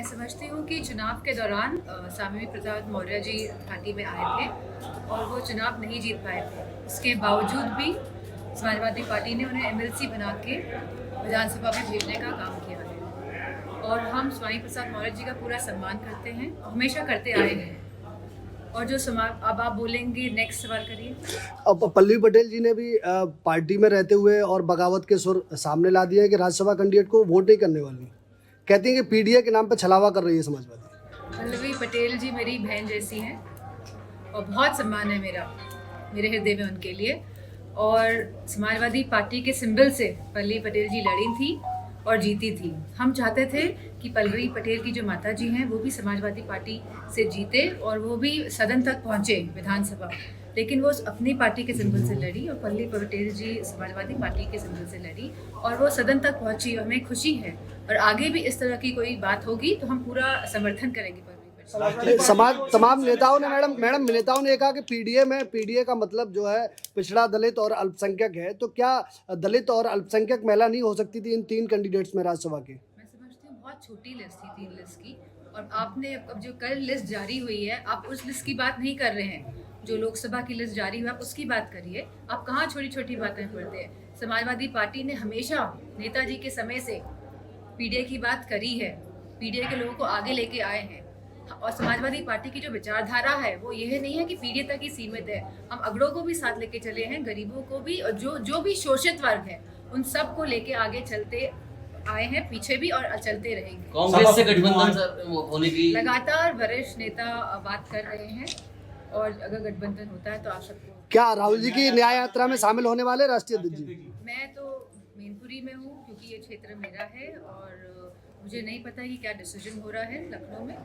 समझती हूँ कि चुनाव के दौरान स्वामी प्रसाद मौर्य जी घाटी में आए थे और वो चुनाव नहीं जीत पाए थे। उसके बावजूद भी समाजवादी पार्टी ने उन्हें एमएलसी बना के विधानसभा में भेजने का काम किया है और हम स्वामी प्रसाद मौर्य जी का पूरा सम्मान करते हैं, हमेशा करते आए हैं। और जो अब आप बोलेंगे, नेक्स्ट सवाल करिए। अब पल्लवी पटेल जी ने भी पार्टी में रहते हुए और बगावत के सुर सामने ला दिया है कि राज्यसभा कैंडिडेट को वोट नहीं करने वाली। कहती हैं कि पीडीए के नाम पर छलावा कर रही है समाजवादी। पल्लवी पटेल जी मेरी बहन जैसी हैं और बहुत सम्मान है मेरे हृदय में उनके लिए। और समाजवादी पार्टी के सिंबल से पल्लवी पटेल जी लड़ी थी और जीती थी। हम चाहते थे कि पल्लवी पटेल की जो माता जी हैं वो भी समाजवादी पार्टी से जीते और वो भी सदन तक पहुँचे, विधानसभा। लेकिन वो अपनी पार्टी के सिंबल से लड़ी और पल्लवी पटेल जी समाजवादी पार्टी के सिंबल से लड़ी और वो सदन तक पहुंची और हमें खुशी है। और आगे भी इस तरह की कोई बात होगी तो हम पूरा समर्थन करेंगे पल्लवी पटेल। तमाम नेताओं ने मैडम नेताओं ने कहा कि पीडीए का मतलब जो है पिछड़ा, दलित और अल्पसंख्यक है। तो क्या दलित और अल्पसंख्यक महिला नहीं हो सकती थी इन 3 कैंडिडेट्स में राज्यसभा के? मैं समझती हूँ बहुत छोटी लिस्ट थी 3 लिस्ट की। और आपने अब जो कल लिस्ट जारी हुई है, आप उस लिस्ट की बात नहीं कर रहे हैं। जो लोकसभा की लिस्ट जारी हुई, आप उसकी बात करिए। आप कहाँ छोटी छोटी बातें करते हैं। समाजवादी पार्टी ने हमेशा नेताजी के समय से पीडीए की बात करी है, पीडीए के लोगों को आगे लेके आए हैं। और समाजवादी पार्टी की जो विचारधारा है वो यह नहीं है कि पीडीए तक ही सीमित है। हम अगड़ों को भी साथ लेके चले हैं, गरीबों को भी, और जो भी शोषित वर्ग है उन सब को लेके आगे चलते आए हैं, पीछे भी और चलते रहेंगे। कांग्रेस से गठबंधन होने की लगातार वरिष्ठ नेता बात कर रहे हैं और अगर गठबंधन होता है तो आप सबको। क्या राहुल जी की न्याय यात्रा में शामिल होने वाले राष्ट्रीय अध्यक्ष जी? मैं तो मैनपुरी में हूँ क्योंकि ये क्षेत्र मेरा है और मुझे नहीं पता कि क्या डिसीजन हो रहा है लखनऊ में।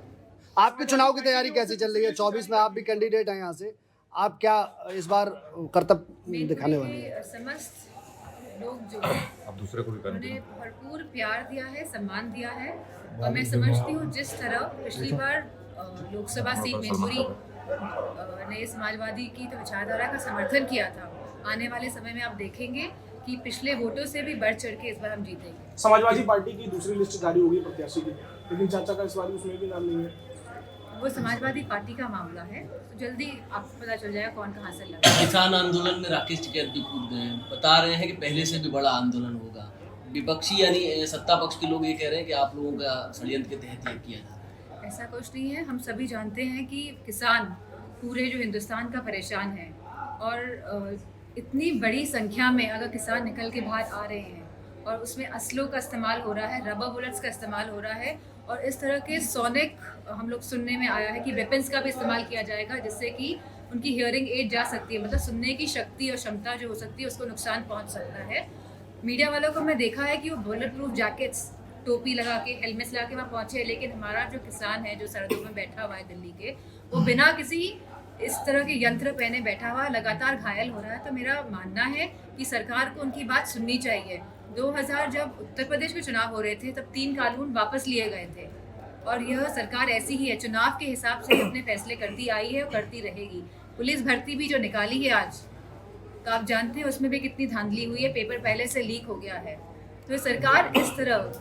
आपके चुनाव की तैयारी कैसी चल रही है? 24 में आप भी कैंडिडेट हैं यहाँ से। आप क्या इस बार कर्तव्य दिखाने वाले हैं? समस्त लोग जो अब दूसरे को भी करने उन्हें भरपूर प्यार दिया है, सम्मान दिया है। और मैं समझती हूँ जिस तरह पिछली बार लोकसभा सीट मैनपुरी ने समाजवादी की तो विचारधारा का समर्थन किया था, आने वाले समय में आप देखेंगे कि पिछले वोटों से भी बढ़ चढ़ के इस बार हम जीतेंगे। समाजवादी पार्टी की दूसरी लिस्ट जारी होगी प्रत्याशी की, लेकिन चाचा का इस बार उसमें भी नाम नहीं है। वो समाजवादी पार्टी का मामला है, तो जल्दी आपको पता चल जाएगा कौन कहाँ से लगा। किसान आंदोलन में राकेश टिकैत भी कूद गए हैं, बता रहे हैं कि पहले से भी बड़ा आंदोलन होगा। विपक्षी यानी सत्ता पक्ष के लोग ये कह रहे हैं कि आप लोगों का षड्यंत्र के तहत ये किया जा रहा है। ऐसा कुछ नहीं है। हम सभी जानते हैं कि किसान पूरे जो हिंदुस्तान का परेशान है और इतनी बड़ी संख्या में अगर किसान निकल के बाहर आ रहे हैं और उसमें असलों का इस्तेमाल हो रहा है, रबर बुलेट्स का इस्तेमाल हो रहा है और इस तरह के सोनिक हम लोग सुनने में आया है कि वेपन्स का भी इस्तेमाल किया जाएगा जिससे कि उनकी हियरिंग एड जा सकती है, मतलब सुनने की शक्ति और क्षमता जो हो सकती है उसको नुकसान पहुंच सकता है। मीडिया वालों को मैं देखा है कि वो बुलेट प्रूफ जैकेट्स, टोपी लगा के, हेलमेट्स लगा के वहाँ पहुँचे, लेकिन हमारा जो किसान है जो सरहदों में बैठा हुआ है दिल्ली के, वो बिना किसी इस तरह के यंत्र पहने बैठा हुआ लगातार घायल हो रहा है। तो मेरा मानना है कि सरकार को उनकी बात सुननी चाहिए। 2000 जब उत्तर प्रदेश में चुनाव हो रहे थे तब 3 कानून वापस लिए गए थे और यह सरकार ऐसी ही है, चुनाव के हिसाब से अपने फैसले करती आई है और करती रहेगी। पुलिस भर्ती भी जो निकाली है आज, तो आप जानते हैं उसमें भी कितनी धांधली हुई है, पेपर पहले से लीक हो गया है। तो सरकार इस तरह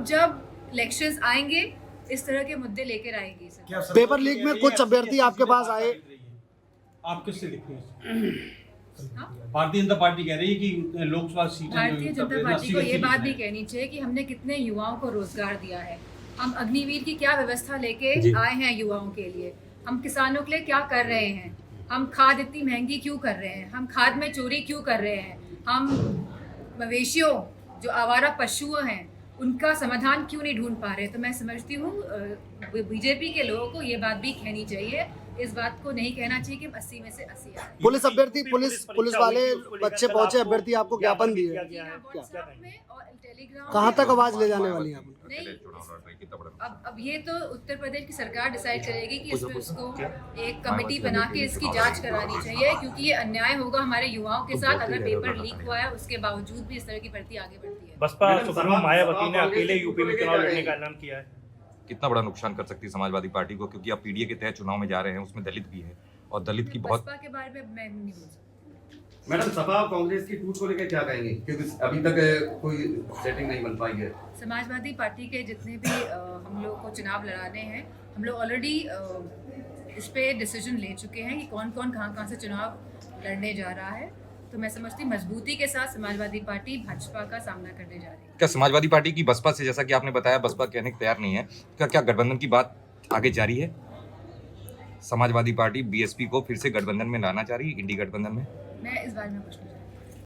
जब इलेक्शंस आएंगे इस तरह के मुद्दे लेकर आएगी। पेपर लीक में कुछ अभ्यर्थी आपके पास आए, आप किससे लिखते हैं? भारतीय जनता पार्टी कह रही है कि लोकसभा सीटें, भारतीय जनता पार्टी को ये बात भी कहनी चाहिए कि हमने कितने युवाओं को रोजगार दिया है। हम अग्निवीर की क्या व्यवस्था लेके आए हैं युवाओं के लिए, हम किसानों के लिए क्या कर रहे हैं, हम खाद इतनी महंगी क्यों कर रहे हैं, हम खाद में चोरी क्यों कर रहे हैं, हम मवेशियों जो आवारा पशु हैं उनका समाधान क्यों नहीं ढूंढ पा रहे। तो मैं समझती हूँ बीजेपी के लोगों को ये बात भी कहनी चाहिए, इस बात को नहीं कहना चाहिए कि 80 में से 80 आए। पुलिस अभ्यर्थी पुलिस वाले बच्चे पहुंचे, अभ्यर्थी आपको ज्ञापन दिए, कहाँ तक आवाज ले जाने वाली है आप? अब ये तो उत्तर प्रदेश की सरकार डिसाइड करेगी कि इसमें उसको एक कमेटी बना के इसकी जांच करानी चाहिए, क्योंकि ये अन्याय होगा हमारे युवाओं के साथ अगर पेपर लीक हुआ है उसके बावजूद भी इस तरह की भर्ती आगे बढ़ती है। बसपा सुप्रीमो मायावती ने अकेले यूपी में चुनाव लड़ने का ऐलान किया है। कितना बड़ा नुकसान कर सकती है समाजवादी पार्टी को, क्योंकि आप पीडीए के तहत चुनाव में जा रहे हैं, उसमें दलित भी है और दलित की बहुत। बसपा के बारे में मैं नहीं बोल सकती। मैडम सपा और कांग्रेस की टूट को लेकर क्या कहेंगे, क्योंकि अभी तक कोई सेटिंग नहीं बन पाई है। समाजवादी पार्टी के जितने भी हम लोग को चुनाव लड़ाने हैं, हम लोग ऑलरेडी इस पे डिसीजन ले चुके हैं कि कौन कौन कहाँ से चुनाव लड़ने जा रहा है। तो मैं समझती मजबूती के साथ समाजवादी पार्टी भाजपा का सामना करने जा रही है। क्या समाजवादी पार्टी की बसपा से, जैसा कि आपने बताया बसपा कहने को तैयार नहीं है, क्या गठबंधन की बात आगे जारी है? समाजवादी पार्टी बीएसपी को फिर से गठबंधन में लाना चाह रही है, इंडी गठबंधन में? मैं इस बारे में कुछ नहीं